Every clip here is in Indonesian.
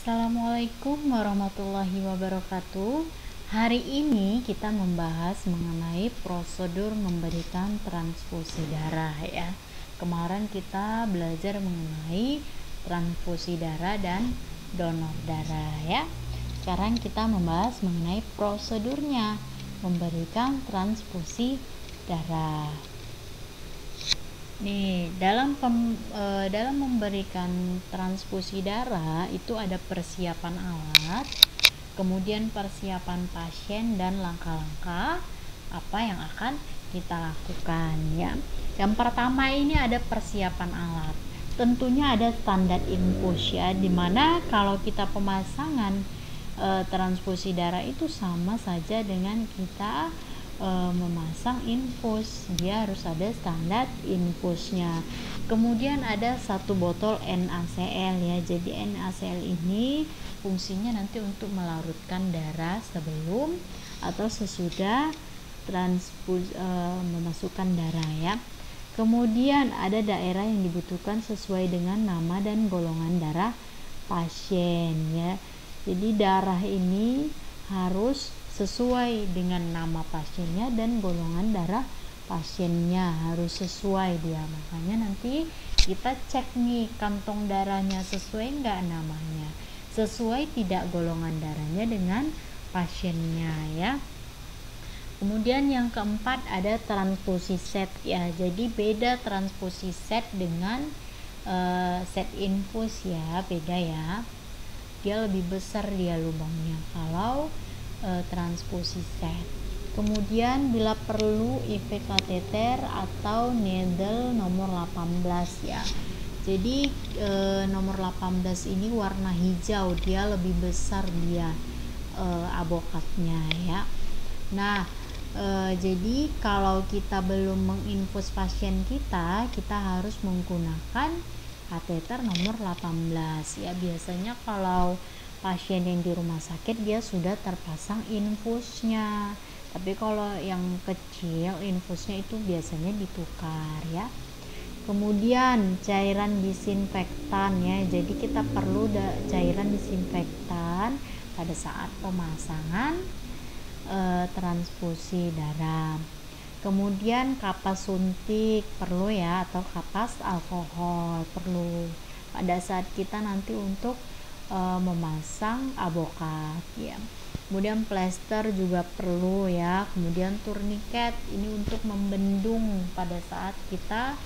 Assalamualaikum warahmatullahi wabarakatuh. Hari ini kita membahas mengenai prosedur memberikan transfusi darah ya. Kemarin kita belajar mengenai transfusi darah dan donor darah ya. Sekarang kita membahas mengenai prosedurnya memberikan transfusi darah. Nih, dalam memberikan transfusi darah itu ada persiapan alat, kemudian persiapan pasien dan langkah-langkah apa yang akan kita lakukan ya. Yang pertama ini ada persiapan alat. Tentunya ada standar infus ya, dimana kalau kita pemasangan transfusi darah itu sama saja dengan kita memasang infus, dia harus ada standar infusnya. Kemudian ada satu botol NaCl ya, jadi NaCl ini fungsinya nanti untuk melarutkan darah sebelum atau sesudah memasukkan darah ya. Kemudian ada daerah yang dibutuhkan sesuai dengan nama dan golongan darah pasien ya. Jadi darah ini harus sesuai dengan nama pasiennya dan golongan darah pasiennya harus sesuai dia. Makanya nanti kita cek nih kantong darahnya sesuai enggak namanya, sesuai tidak golongan darahnya dengan pasiennya ya. Kemudian yang keempat ada transfusi set ya. Jadi beda transfusi set dengan set infus ya, beda ya. Dia lebih besar dia lubangnya kalau transfusi set. Kemudian bila perlu IV kateter atau needle nomor 18 ya. Jadi nomor 18 ini warna hijau, dia lebih besar dia abokatnya ya. Nah, jadi kalau kita belum menginfus pasien kita harus menggunakan kateter nomor 18 ya. Biasanya kalau pasien yang di rumah sakit dia sudah terpasang infusnya, tapi kalau yang kecil infusnya itu biasanya ditukar ya. Kemudian cairan disinfektan ya, jadi kita perlu cairan disinfektan pada saat pemasangan transfusi darah. Kemudian kapas suntik perlu ya, atau kapas alkohol perlu pada saat kita nanti untuk memasang abokat ya. Kemudian plester juga perlu ya. Kemudian turniket ini untuk membendung pada saat kita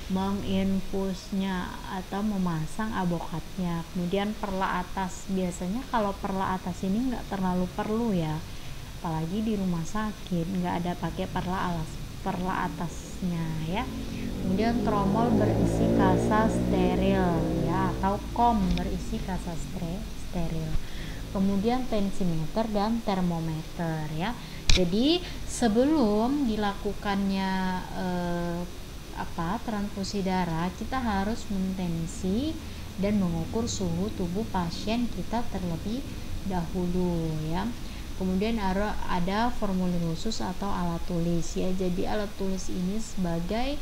menginfusnya atau memasang abokatnya. Kemudian perla atas, biasanya kalau perla atas ini nggak terlalu perlu ya, apalagi di rumah sakit nggak ada pakai perla atasnya ya. Kemudian tromol berisi kasa steril ya, atau kom berisi kasa steril. Kemudian tensimeter dan termometer ya. Jadi sebelum dilakukannya transfusi darah, kita harus mentensi dan mengukur suhu tubuh pasien kita terlebih dahulu ya. Kemudian ada formulir khusus atau alat tulis ya. Jadi alat tulis ini sebagai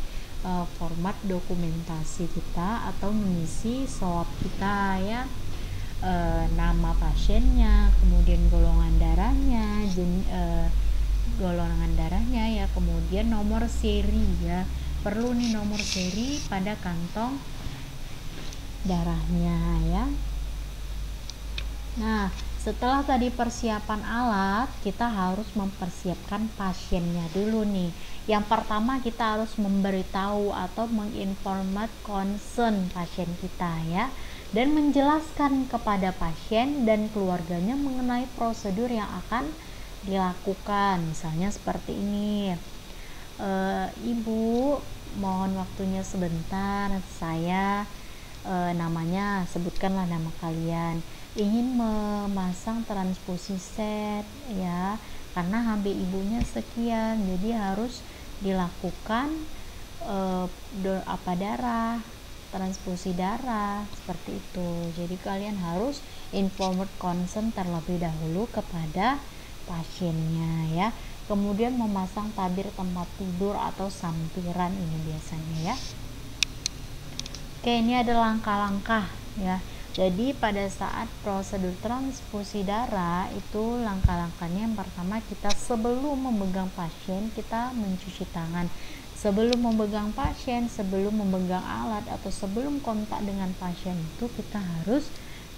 format dokumentasi kita atau mengisi swab kita ya. Nama pasiennya, kemudian golongan darahnya ya, kemudian nomor seri ya. Perlu nih nomor seri pada kantong darahnya ya. Nah, setelah tadi persiapan alat, kita harus mempersiapkan pasiennya dulu nih. Yang pertama kita harus memberitahu atau menginformat concern pasien kita ya, dan menjelaskan kepada pasien dan keluarganya mengenai prosedur yang akan dilakukan. Misalnya seperti ini, Ibu, mohon waktunya sebentar, saya namanya, sebutkanlah nama kalian, ingin memasang transfusi set ya, karena HB ibunya sekian, jadi harus dilakukan transfusi darah seperti itu. Jadi kalian harus informed consent terlebih dahulu kepada pasiennya ya. Kemudian memasang tabir tempat tidur atau sampiran ini biasanya ya. Oke, ini ada langkah-langkah ya. Jadi pada saat prosedur transfusi darah itu langkah-langkahnya, yang pertama kita sebelum memegang pasien kita mencuci tangan. Sebelum memegang pasien, sebelum memegang alat atau sebelum kontak dengan pasien itu kita harus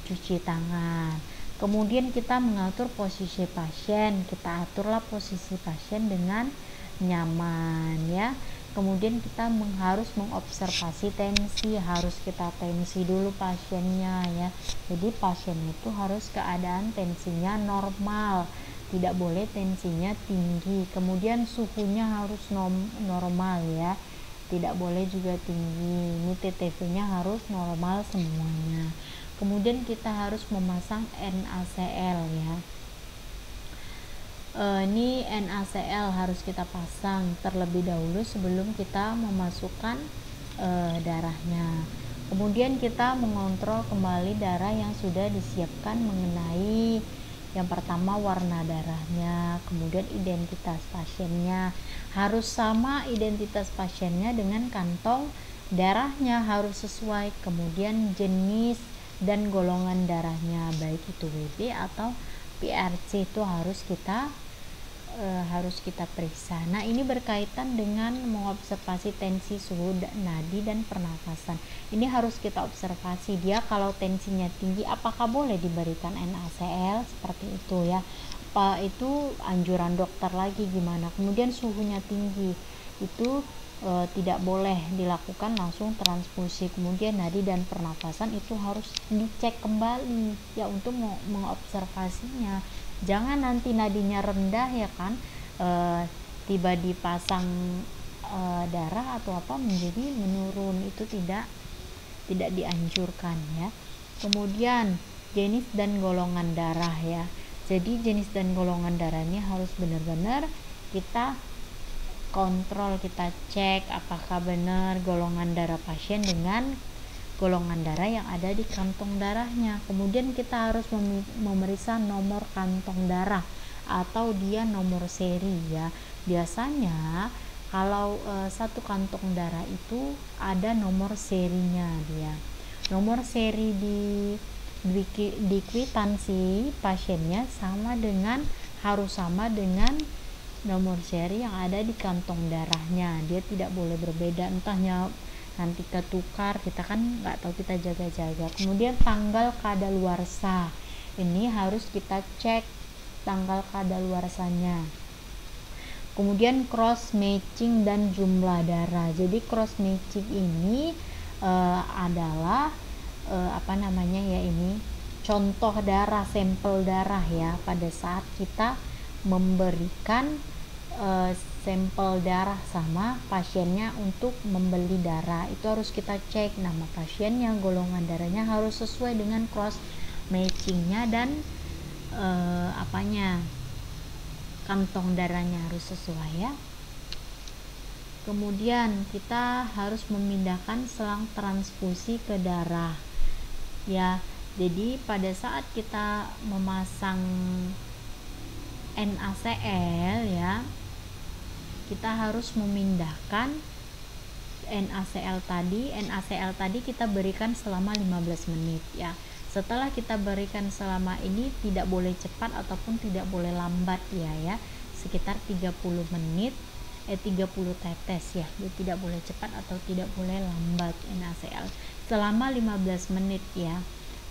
cuci tangan. Kemudian kita mengatur posisi pasien, kita aturlah posisi pasien dengan nyaman ya. Kemudian kita harus mengobservasi tensi, harus kita tensi dulu pasiennya ya. Jadi pasien itu harus keadaan tensinya normal, tidak boleh tensinya tinggi. Kemudian suhunya harus normal ya, tidak boleh juga tinggi. Ini TTV-nya harus normal semuanya. Kemudian kita harus memasang NaCl ya. Ini NaCl harus kita pasang terlebih dahulu sebelum kita memasukkan darahnya. Kemudian kita mengontrol kembali darah yang sudah disiapkan mengenai yang pertama warna darahnya, kemudian identitas pasiennya harus sama, identitas pasiennya dengan kantong darahnya harus sesuai, kemudian jenis dan golongan darahnya baik itu WB atau PRC itu harus kita periksa. Nah, ini berkaitan dengan mengobservasi tensi, suhu, nadi dan pernafasan. Ini harus kita observasi dia kalau tensinya tinggi apakah boleh diberikan NaCl seperti itu ya. Apa itu anjuran dokter lagi gimana. Kemudian suhunya tinggi itu tidak boleh dilakukan langsung transfusi. Kemudian nadi dan pernafasan itu harus dicek kembali ya untuk mengobservasinya. Jangan nanti nadinya rendah ya kan, tiba dipasang darah atau apa menjadi menurun, itu tidak dianjurkan ya. Kemudian jenis dan golongan darah ya. Jadi jenis dan golongan darahnya harus benar-benar kita kontrol, kita cek apakah benar golongan darah pasien dengan golongan darah yang ada di kantong darahnya. Kemudian kita harus memeriksa nomor kantong darah atau dia nomor seri ya. Biasanya kalau satu kantong darah itu ada nomor serinya dia. Nomor seri di kwitansi pasiennya harus sama dengan nomor seri yang ada di kantong darahnya. Dia tidak boleh berbeda, entahnya nanti ketukar, kita kan nggak tahu, kita jaga-jaga. Kemudian tanggal kadaluarsa ini harus kita cek tanggal kadaluarsanya. Kemudian cross matching dan jumlah darah. Jadi cross matching ini adalah ini contoh darah, sampel darah ya, pada saat kita memberikan sampel darah sama pasiennya untuk membeli darah, itu harus kita cek nama pasiennya, golongan darahnya harus sesuai dengan cross matchingnya dan kantong darahnya harus sesuai ya. Kemudian kita harus memindahkan selang transfusi ke darah ya. Jadi pada saat kita memasang NaCl ya, kita harus memindahkan NaCl tadi kita berikan selama 15 menit ya. Setelah kita berikan selama ini tidak boleh cepat ataupun tidak boleh lambat ya, sekitar 30 menit 30 tetes ya. Dia tidak boleh cepat atau tidak boleh lambat NaCl selama 15 menit ya.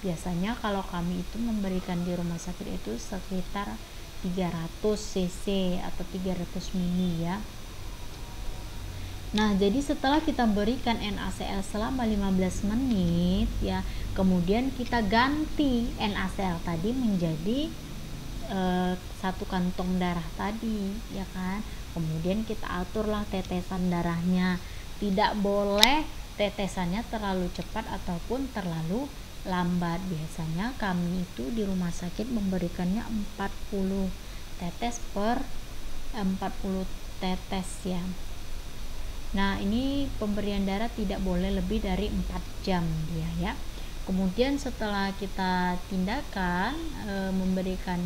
Biasanya kalau kami itu memberikan di rumah sakit itu sekitar 300 cc atau 300 mili ya. Nah, jadi setelah kita berikan NaCl selama 15 menit ya, kemudian kita ganti NaCl tadi menjadi satu kantong darah tadi ya kan. Kemudian kita aturlah tetesan darahnya. Tidak boleh tetesannya terlalu cepat ataupun terlalu lambat. Biasanya kami itu di rumah sakit memberikannya 40 tetes per 40 tetes ya. Nah, ini pemberian darah tidak boleh lebih dari 4 jam dia ya. Kemudian setelah kita tindakan memberikan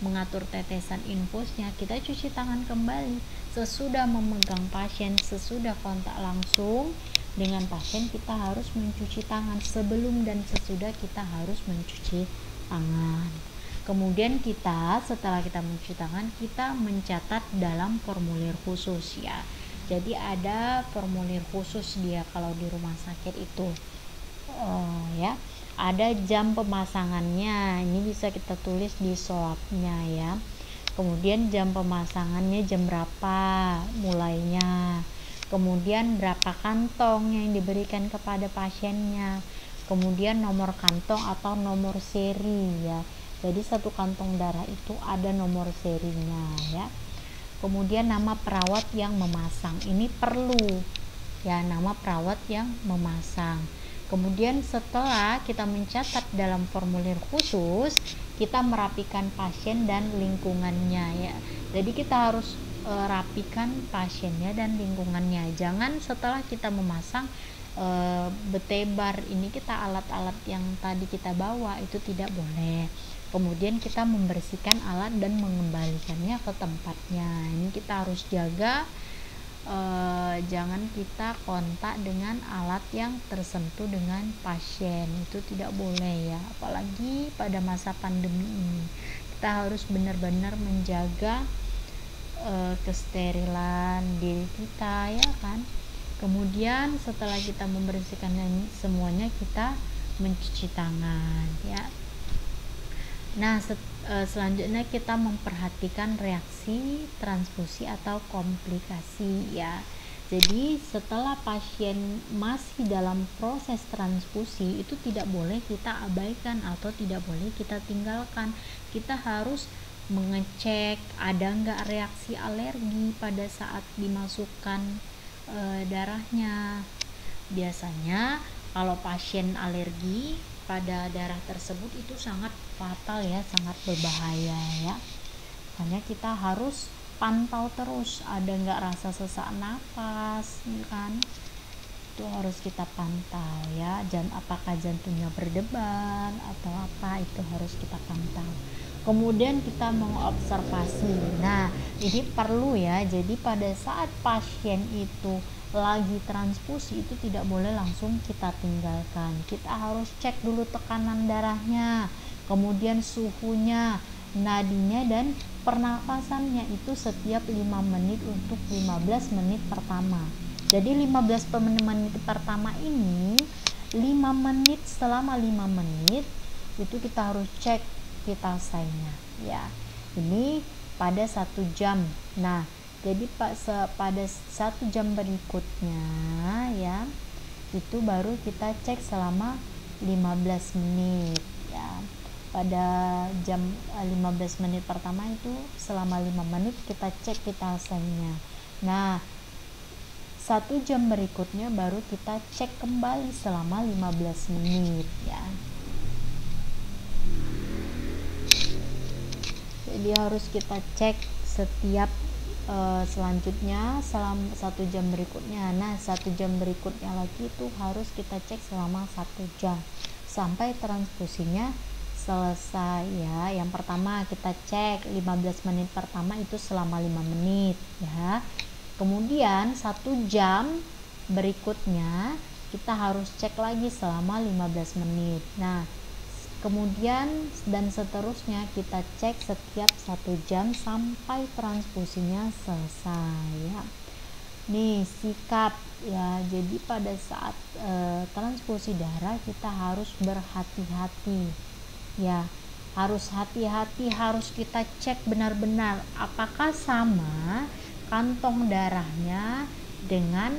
mengatur tetesan infusnya, kita cuci tangan kembali. Sesudah memegang pasien, sesudah kontak langsung dengan pasien, kita harus mencuci tangan. Sebelum dan sesudah kita harus mencuci tangan. Kemudian kita, setelah kita mencuci tangan, kita mencatat dalam formulir khusus ya. Jadi ada formulir khusus dia kalau di rumah sakit itu ya. Ada jam pemasangannya, ini bisa kita tulis di swabnya ya. Kemudian jam pemasangannya jam berapa mulainya, kemudian berapa kantong yang diberikan kepada pasiennya, kemudian nomor kantong atau nomor seri ya. Jadi satu kantong darah itu ada nomor serinya ya. Kemudian nama perawat yang memasang, ini perlu ya, nama perawat yang memasang. Kemudian setelah kita mencatat dalam formulir khusus, kita merapikan pasien dan lingkungannya ya. Jadi kita harus rapikan pasiennya dan lingkungannya. Jangan setelah kita memasang betebar ini kita alat-alat yang tadi kita bawa, itu tidak boleh. Kemudian kita membersihkan alat dan mengembalikannya ke tempatnya. Ini kita harus jaga, jangan kita kontak dengan alat yang tersentuh dengan pasien, itu tidak boleh ya. Apalagi pada masa pandemi ini, kita harus benar-benar menjaga kesterilan diri kita ya kan. Kemudian setelah kita membersihkan semuanya, kita mencuci tangan ya. Nah, selanjutnya kita memperhatikan reaksi transfusi atau komplikasi ya. Jadi setelah pasien masih dalam proses transfusi, itu tidak boleh kita abaikan atau tidak boleh kita tinggalkan. Kita harus mengecek ada nggak reaksi alergi pada saat dimasukkan darahnya. Biasanya kalau pasien alergi pada darah tersebut itu sangat fatal ya, sangat berbahaya ya. Makanya kita harus pantau terus, ada nggak rasa sesak napas kan, itu harus kita pantau ya. Apakah jantungnya berdebar atau apa, itu harus kita pantau. Kemudian kita mengobservasi. Nah, ini perlu ya. Jadi pada saat pasien itu lagi transfusi, itu tidak boleh langsung kita tinggalkan. Kita harus cek dulu tekanan darahnya, kemudian suhunya, nadinya, dan pernafasannya itu setiap 5 menit untuk 15 menit pertama. Jadi 15 menit pertama ini 5 menit, selama 5 menit itu kita harus cek vitalsign-nya ya. Ini pada 1 jam. Nah, jadi pada 1 jam berikutnya ya, itu baru kita cek selama 15 menit ya. Pada jam 15 menit pertama itu selama 5 menit kita cek vitalsign-nya. Nah, 1 jam berikutnya baru kita cek kembali selama 15 menit ya. Jadi harus kita cek setiap selanjutnya selama 1 jam berikutnya. Nah, 1 jam berikutnya lagi itu harus kita cek selama 1 jam sampai transfusinya selesai ya. Yang pertama kita cek 15 menit pertama itu selama 5 menit ya. Kemudian 1 jam berikutnya kita harus cek lagi selama 15 menit. Nah, kemudian dan seterusnya kita cek setiap 1 jam sampai transfusinya selesai ya. Nih sikap ya, jadi pada saat transfusi darah kita harus berhati-hati ya, harus hati-hati, harus kita cek benar-benar apakah sama kantong darahnya dengan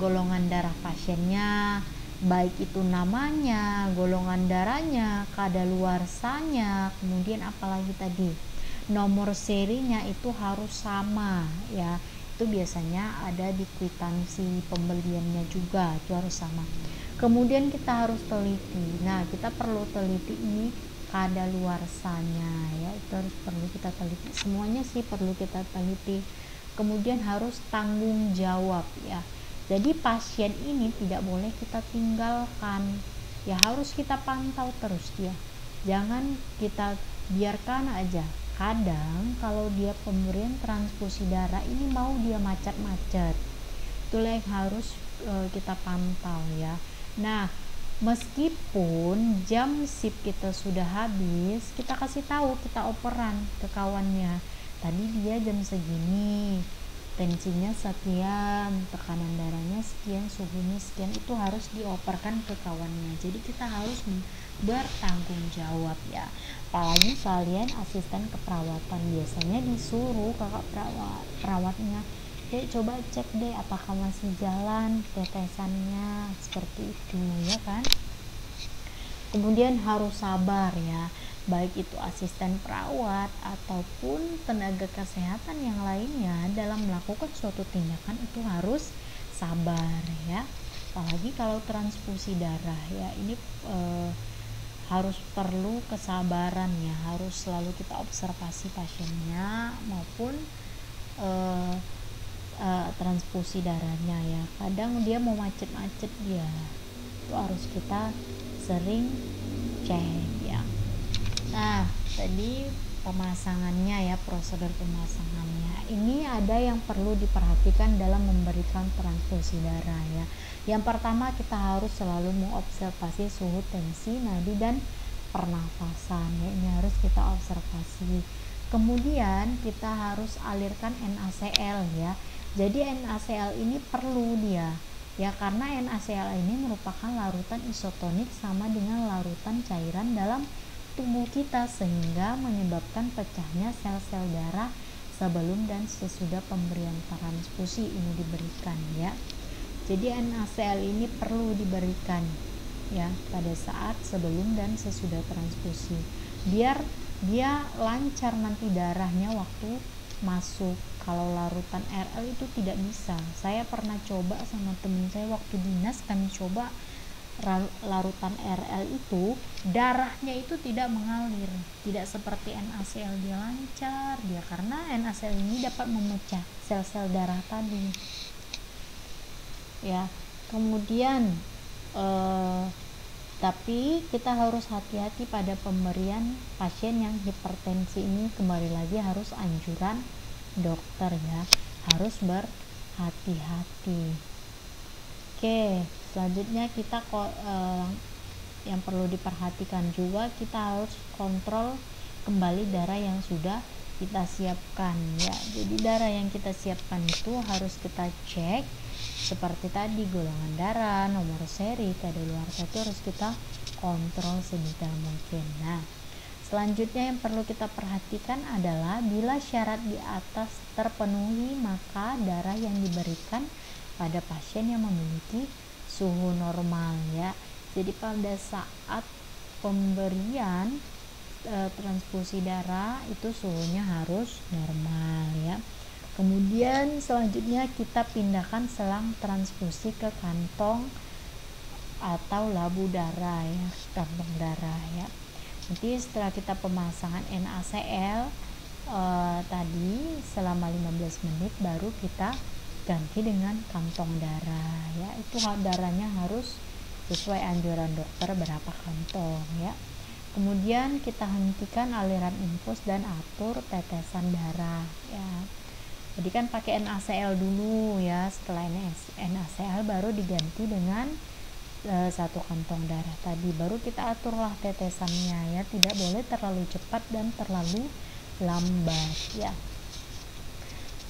golongan darah pasiennya, baik itu namanya, golongan darahnya, kadaluarsanya, kemudian apalagi tadi nomor serinya itu harus sama ya. Itu biasanya ada di kwitansi pembeliannya juga, itu harus sama. Kemudian kita harus teliti. Nah, kita perlu teliti ini kadaluarsanya ya, itu harus perlu kita teliti. Semuanya sih perlu kita teliti. Kemudian harus tanggung jawab ya. Jadi pasien ini tidak boleh kita tinggalkan ya, harus kita pantau terus ya. Jangan kita biarkan aja. Kadang kalau dia pemberian transfusi darah ini mau dia macet-macet, itulah yang harus kita pantau ya. Nah, meskipun jam sip kita sudah habis, kita kasih tahu, kita operan ke kawannya, tadi dia jam segini, tensinya sekian, tekanan darahnya sekian, suhunya sekian, itu harus dioperkan ke kawannya. Jadi kita harus bertanggung jawab ya. Apalagi kalian asisten keperawatan, biasanya disuruh kakak perawatnya, coba cek deh apakah masih jalan tetesannya, seperti itu ya kan. Kemudian harus sabar ya, baik itu asisten perawat ataupun tenaga kesehatan yang lainnya dalam melakukan suatu tindakan itu harus sabar ya. Apalagi kalau transfusi darah ya, ini harus perlu kesabaran ya, harus selalu kita observasi pasiennya maupun transfusi darahnya ya. Kadang dia mau macet-macet dia, itu harus kita sering cek ya. Nah, tadi pemasangannya ya, prosedur pemasangannya. Ini ada yang perlu diperhatikan dalam memberikan transfusi darah ya. Yang pertama, kita harus selalu mengobservasi suhu, tensi, nadi, dan pernafasan ya. Ini harus kita observasi. Kemudian kita harus alirkan NaCl ya. Jadi NaCl ini perlu dia ya, karena NaCl ini merupakan larutan isotonik sama dengan larutan cairan dalam tubuh kita, sehingga menyebabkan pecahnya sel-sel darah sebelum dan sesudah pemberian transfusi ini diberikan ya. Jadi NaCl ini perlu diberikan ya pada saat sebelum dan sesudah transfusi, biar dia lancar nanti darahnya waktu masuk. Kalau larutan RL itu tidak bisa. Saya pernah coba sama temen saya waktu dinas, kami coba larutan RL itu, darahnya itu tidak mengalir, tidak seperti NaCl, dia lancar dia, karena NaCl ini dapat memecah sel-sel darah tadi ya. Kemudian tapi kita harus hati-hati pada pemberian pasien yang hipertensi ini. Kembali lagi harus anjuran dokter ya, harus berhati-hati. Oke, selanjutnya kita yang perlu diperhatikan juga, kita harus kontrol kembali darah yang sudah kita siapkan ya. Jadi darah yang kita siapkan itu harus kita cek, seperti tadi golongan darah, nomor seri, kadaluarsa, itu harus kita kontrol sedetail mungkin. Nah, selanjutnya yang perlu kita perhatikan adalah bila syarat di atas terpenuhi, maka darah yang diberikan pada pasien yang memiliki suhu normal ya. Jadi pada saat pemberian transfusi darah itu suhunya harus normal ya. Kemudian selanjutnya kita pindahkan selang transfusi ke kantong atau labu darah ya, kantong darah ya. Nanti setelah kita pemasangan NaCl tadi selama 15 menit baru kita ganti dengan kantong darah ya. Itu darahnya harus sesuai anjuran dokter berapa kantong ya. Kemudian kita hentikan aliran infus dan atur tetesan darah ya. Jadi kan pakai NaCl dulu ya, setelah NaCl baru diganti dengan satu kantong darah tadi, baru kita aturlah tetesannya ya, tidak boleh terlalu cepat dan terlalu lambat ya.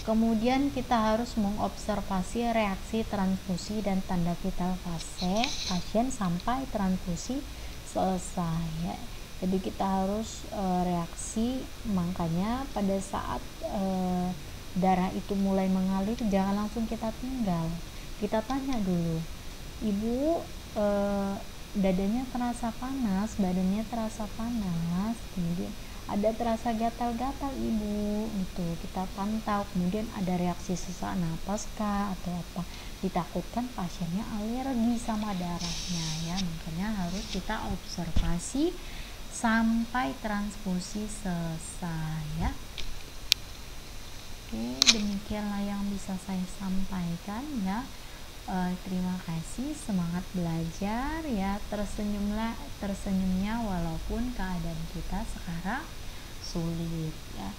Kemudian kita harus mengobservasi reaksi transfusi dan tanda vital fase pasien sampai transfusi selesai ya. Jadi kita harus reaksi, makanya pada saat darah itu mulai mengalir jangan langsung kita tinggal, kita tanya dulu, ibu dadanya terasa panas, badannya terasa panas, kemudian ada terasa gatal-gatal ibu, itu kita pantau. Kemudian ada reaksi sesak napas kah atau apa, ditakutkan pasiennya alergi sama darahnya ya, makanya harus kita observasi sampai transfusi selesai ya. Oke, demikianlah yang bisa saya sampaikan ya. Terima kasih, semangat belajar ya, tersenyumnya walaupun keadaan kita sekarang sulit ya.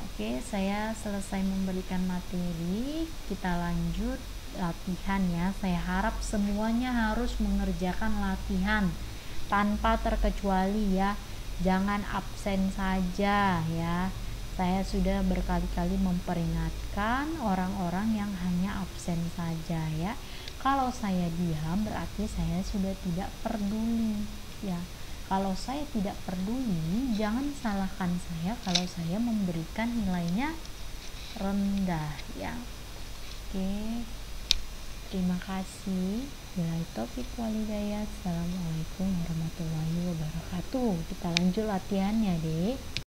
Oke, saya selesai memberikan materi, kita lanjut latihan ya. Saya harap semuanya harus mengerjakan latihan tanpa terkecuali ya. Jangan absen saja ya. Saya sudah berkali-kali memperingatkan orang-orang yang hanya absen saja ya. Kalau saya diam berarti saya sudah tidak peduli ya. Kalau saya tidak peduli, jangan salahkan saya kalau saya memberikan nilainya rendah ya. Oke, terima kasih. Wabillahi taufiq walhidayah. Assalamualaikum warahmatullahi wabarakatuh. Kita lanjut latihannya, Dek.